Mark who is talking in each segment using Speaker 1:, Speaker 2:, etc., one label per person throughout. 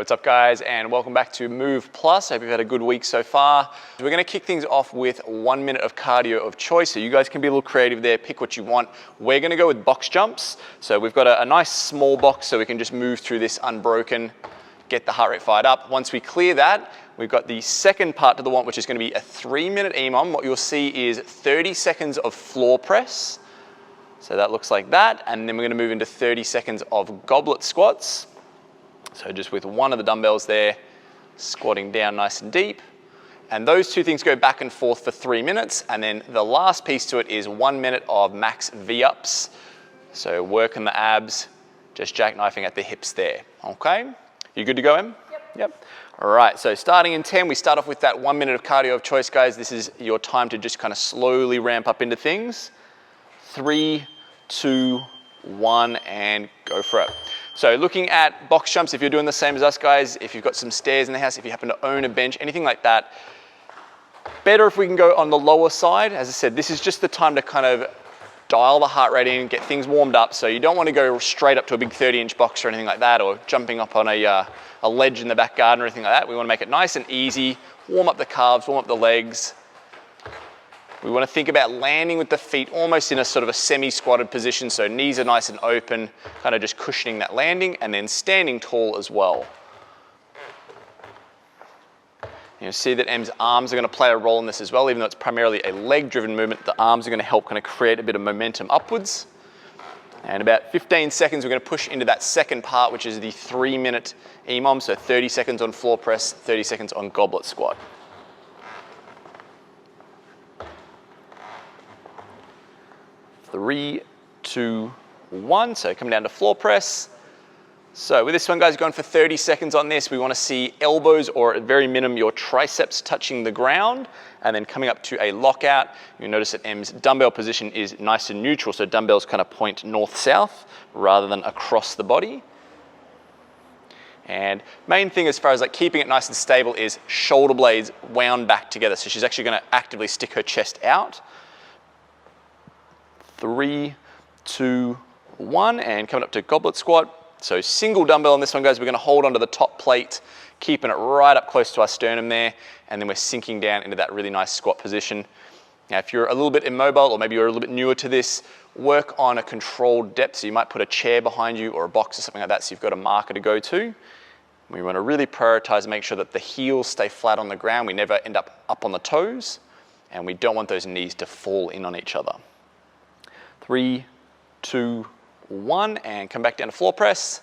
Speaker 1: what's up guys, and welcome back to MOV+. Hope you've had a good week so far. We're gonna kick things off with 1 minute of cardio of choice, so you guys can be a little creative there, pick what you want. We're gonna go with box jumps. So we've got a nice small box so we can just move through this unbroken, get the heart rate fired up. Once we clear that, we've got the second part to the want, which is gonna be a 3-minute EMOM. What you'll see is 30 seconds of floor press. So that looks like that, and then we're gonna move into 30 seconds of goblet squats. So just with one of the dumbbells there, squatting down nice and deep. And those two things go back and forth for 3 minutes. And then the last piece to it is 1 minute of max V-ups. So working the abs, just jackknifing at the hips there, okay? You good to go, Em? Yep. All right, so starting in 10, we start off with that 1 minute of cardio of choice, guys. This is your time to just kind of slowly ramp up into things. 3, 2, 1, and go for it. So looking at box jumps, if you're doing the same as us guys, if you've got some stairs in the house, if you happen to own a bench, anything like that, better if we can go on the lower side. As I said, this is just the time to kind of dial the heart rate in, get things warmed up. So you don't want to go straight up to a big 30-inch box or anything like that, or jumping up on a ledge in the back garden or anything like that. We want to make it nice and easy, warm up the calves, warm up the legs. We want to think about landing with the feet almost in a sort of a semi-squatted position, so knees are nice and open, kind of just cushioning that landing, and then standing tall as well. You'll see that Em's arms are going to play a role in this as well. Even though it's primarily a leg-driven movement, the arms are going to help kind of create a bit of momentum upwards. And about 15 seconds, we're going to push into that second part, which is the 3-minute EMOM, so 30 seconds on floor press, 30 seconds on goblet squat. 3, 2, 1, so come down to floor press. So with this one, guys, going for 30 seconds on this, we want to see elbows, or at very minimum, your triceps touching the ground, and then coming up to a lockout. You'll notice that Em's dumbbell position is nice and neutral, so dumbbells kind of point north-south rather than across the body. And main thing as far as like keeping it nice and stable is shoulder blades wound back together. So she's actually going to actively stick her chest out. 3, 2, 1, and coming up to goblet squat. So single dumbbell on this one, guys. We're going to hold onto the top plate, keeping it right up close to our sternum there, and then we're sinking down into that really nice squat position. Now, if you're a little bit immobile, or maybe you're a little bit newer to this, work on a controlled depth. So you might put a chair behind you or a box or something like that, so you've got a marker to go to. We want to really prioritize and make sure that the heels stay flat on the ground. We never end up on the toes, and we don't want those knees to fall in on each other. 3, 2, 1, and come back down to floor press.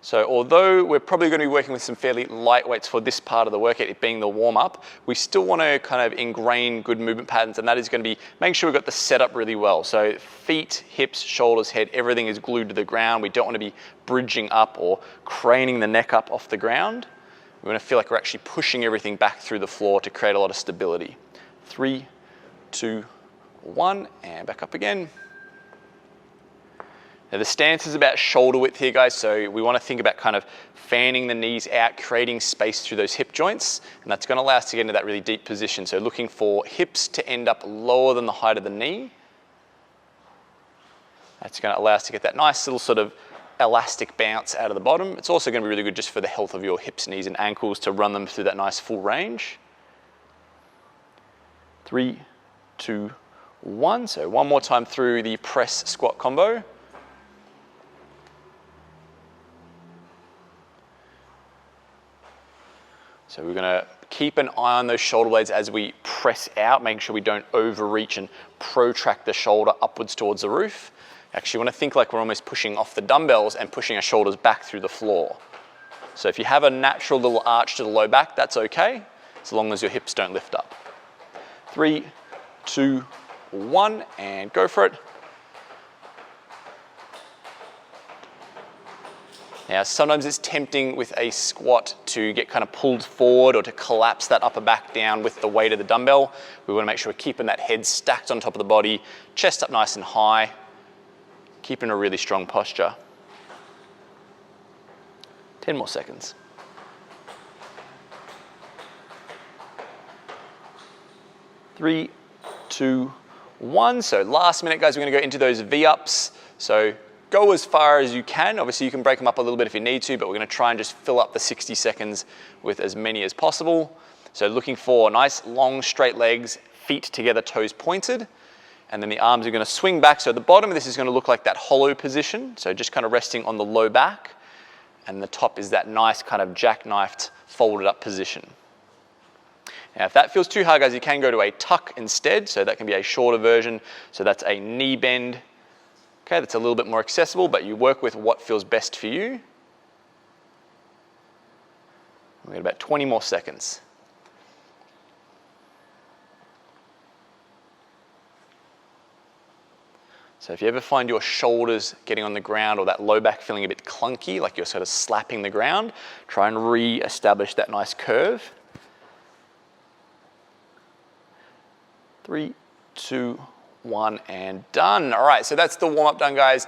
Speaker 1: So although we're probably going to be working with some fairly light weights for this part of the workout, it being the warm-up, we still want to kind of ingrain good movement patterns, and that is going to be making sure we've got the setup really well. So feet, hips, shoulders, head, everything is glued to the ground. We don't want to be bridging up or craning the neck up off the ground. We want to feel like we're actually pushing everything back through the floor to create a lot of stability. 3, 2, 1, and back up again. Now the stance is about shoulder width here, guys, so we want to think about kind of fanning the knees out, creating space through those hip joints, and that's going to allow us to get into that really deep position. So looking for hips to end up lower than the height of the knee. That's going to allow us to get that nice little sort of elastic bounce out of the bottom. It's also going to be really good just for the health of your hips, knees, and ankles to run them through that nice full range. 3, 2, 1. So one more time through the press squat combo. So we're going to keep an eye on those shoulder blades as we press out, making sure we don't overreach and protract the shoulder upwards towards the roof. Actually, want to think like we're almost pushing off the dumbbells and pushing our shoulders back through the floor. So if you have a natural little arch to the low back, that's okay, as long as your hips don't lift up. 3, 2, 1, and go for it. Now, sometimes it's tempting with a squat to get kind of pulled forward or to collapse that upper back down with the weight of the dumbbell. We want to make sure we're keeping that head stacked on top of the body, chest up nice and high, keeping a really strong posture. 10 more seconds. 3, 2, 1. So last minute, guys, we're going to go into those V-ups. So go as far as you can. Obviously you can break them up a little bit if you need to, but we're gonna try and just fill up the 60 seconds with as many as possible. So looking for nice long straight legs, feet together, toes pointed. And then the arms are gonna swing back. So the bottom of this is gonna look like that hollow position. So just kind of resting on the low back. And the top is that nice kind of jackknifed, folded up position. Now, if that feels too hard, guys, you can go to a tuck instead. So that can be a shorter version. So that's a knee bend. Okay, that's a little bit more accessible, but you work with what feels best for you. We've got about 20 more seconds. So if you ever find your shoulders getting on the ground or that low back feeling a bit clunky, like you're sort of slapping the ground, try and re-establish that nice curve. 3, 2, 1, and done. All right, so that's the warm-up done, guys.